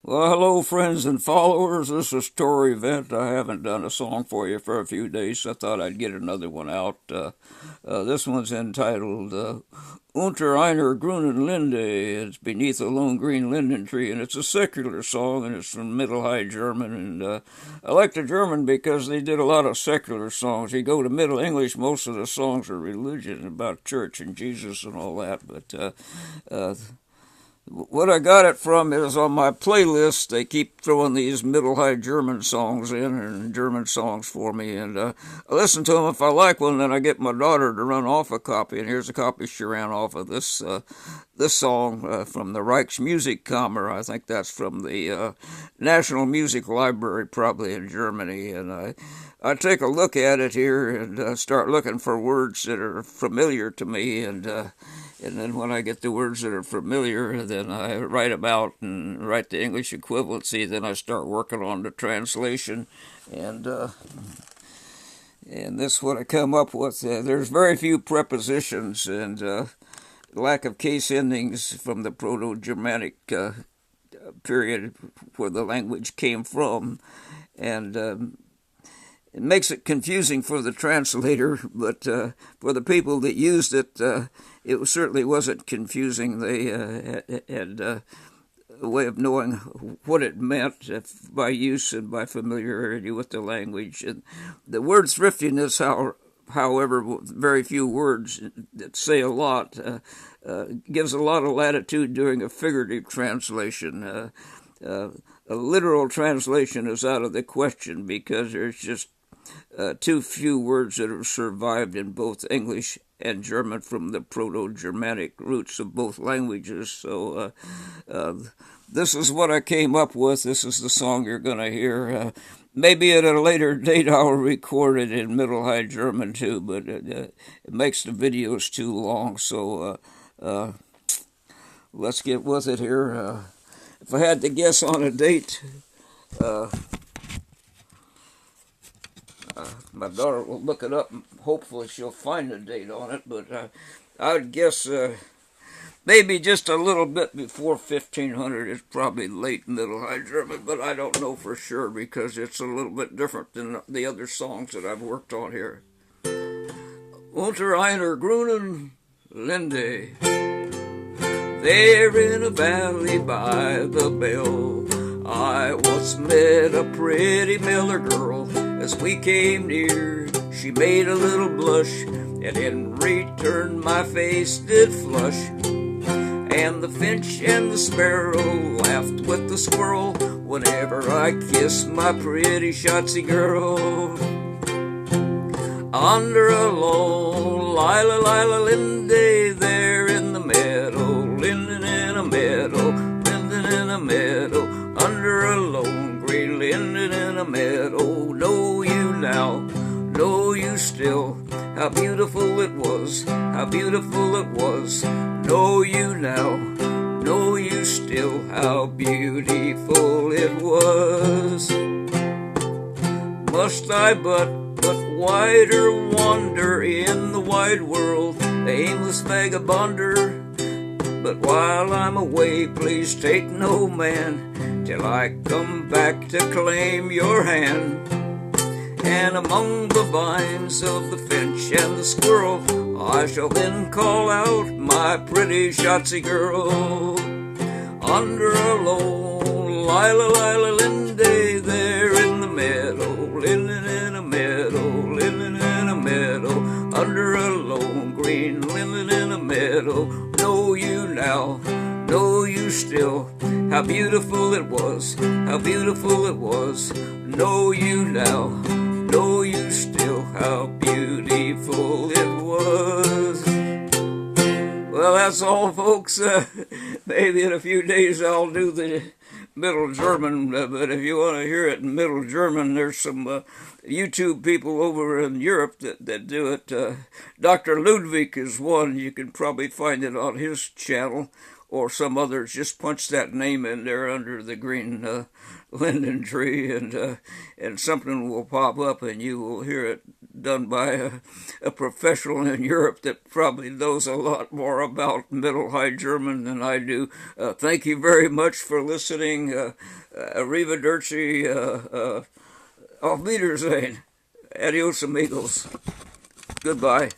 Well, hello, friends and followers. This is Torrey Vent. I haven't done a song for you for a few days, so I thought I'd get another one out. This one's entitled Unter Einer Grunen Linde. It's beneath a lone green linden tree, and it's a secular song, and it's from Middle High German. And I like the German because they did a lot of secular songs. You go to Middle English, most of the songs are religion, about church and Jesus and all that, but what I got it from is on my playlist. They keep throwing these middle high German songs in and German songs for me, and I listen to them. If I like one, then I get my daughter to run off a copy. And here's a copy she ran off of this song from the Rijksmusikkammer. I think that's from the National Music Library, probably in Germany. And I take a look at it here and start looking for words that are familiar to me, and then when I get the words that are familiar, then I write them out and write the English equivalency. Then I start working on the translation, and this is what I come up with. There's very few prepositions and lack of case endings from the Proto-Germanic period where the language came from, and it makes it confusing for the translator, but for the people that used it, it certainly wasn't confusing. They had a way of knowing what it meant by use and by familiarity with the language. And the word thriftiness, however, very few words that say a lot, gives a lot of latitude doing a figurative translation. A literal translation is out of the question because there's just too few words that have survived in both English and German from the Proto-Germanic roots of both languages. So this is what I came up with. This is the song you're going to hear. Maybe at a later date I'll record it in Middle High German too, but it makes the videos too long. So let's get with it here. If I had to guess on a date, my daughter will look it up and hopefully she'll find a date on it, but I would guess maybe just a little bit before 1500 is probably late Middle High German, but I don't know for sure because it's a little bit different than the other songs that I've worked on here. Unter einer Grunen Linde, there in a valley by the bell, I once met a pretty miller girl. As we came near, she made a little blush, and in return my face did flush. And the finch and the sparrow laughed with the squirrel whenever I kissed my pretty shotsy girl. Under a lone lila linde, there in the meadow, linden in a meadow, linden in a meadow, under a lone green linden in a meadow. Know you now, know you still, how beautiful it was, how beautiful it was. Know you now, know you still, how beautiful it was. Must I but wider wander in the wide world, the aimless vagabonder? But while I'm away, please take no man till I come back to claim your hand. And among the vines of the finch and the squirrel, I shall then call out my pretty shotsy girl. Under a lone lila linde, there in the meadow, linden in a meadow, linden in a meadow, under a lone green linden in a meadow. Know you now, know you still, how beautiful it was, how beautiful it was. Know you now, know you still, how beautiful it was. Well, that's all, folks. Maybe in a few days I'll do the Middle German, but if you want to hear it in Middle German, there's some YouTube people over in Europe that do it. Dr. Ludwig is one. You can probably find it on his channel. or some others, just punch that name in there under the green linden tree, and something will pop up, and you will hear it done by a professional in Europe that probably knows a lot more about Middle High German than I do. Thank you very much for listening. Arrivederci. Auf Wiedersehen. Adios, amigos. Goodbye.